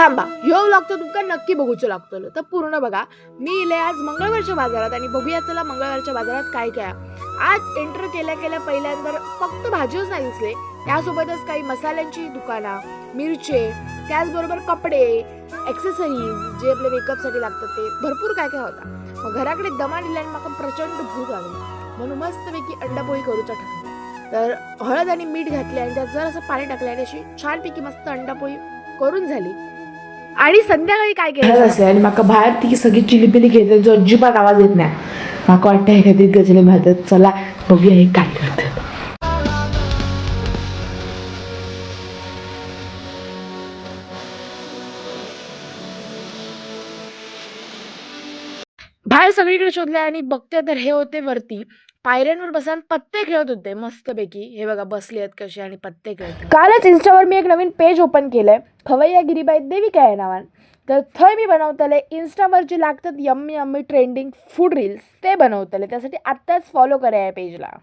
थांबा, ह्यो व्लॉग तर तुमका नक्की बघूचो लागतो. तर पूर्ण बघा. मी इले आज मंगळवारच्या बाजारात आणि बघूया चला मंगळवारच्या बाजारात काय काय. आज एंटर केल्या केल्या पहिल्यांदा फक्त भाजीच नाही दिसले, त्यासोबतच काही मसाल्यांची दुकानं, मिरचे, त्याचबरोबर कपडे, एक्सेसरीज जे आपले मेकअपसाठी लागतात ते भरपूर काय काय होता. मग घराकडे दमा दिला आणि मला प्रचंड भूक लागली, म्हणून मस्तपैकी अंडापोळी करूचा ठरवलं. तर हळद आणि मीठ घातले आणि त्यात जरासं पाणी टाकले आणि अशी छानपैकी मस्त अंडापोळी करून झाली. आणि संध्याकाळी काय केलं असेल आणि माका बाहेर ती सगळी चिलीपिली घेते जो अजिबात आवाज येत नाही. माका वाटतं एखादी गजले भातात. चला बघूया हे काय करतात. बाहेर सगळीकडे शोधले आणि बघते तर हे होते वरती पायऱ्यांवर बसून पत्ते खेळत होते मस्तपैकी. हे बघा बसले आहेत कसे आणि पत्ते खेळत. कालच इन्स्टावर मी एक नवीन पेज ओपन केलंय, खवय्या गिरीबाई देविका या नावान. तर थंय मी बनवतले इन्स्टावर जे लागतात yummy yummy trending food reels ते बनवतले. त्यासाठी आत्ताच फॉलो करा या पेजला.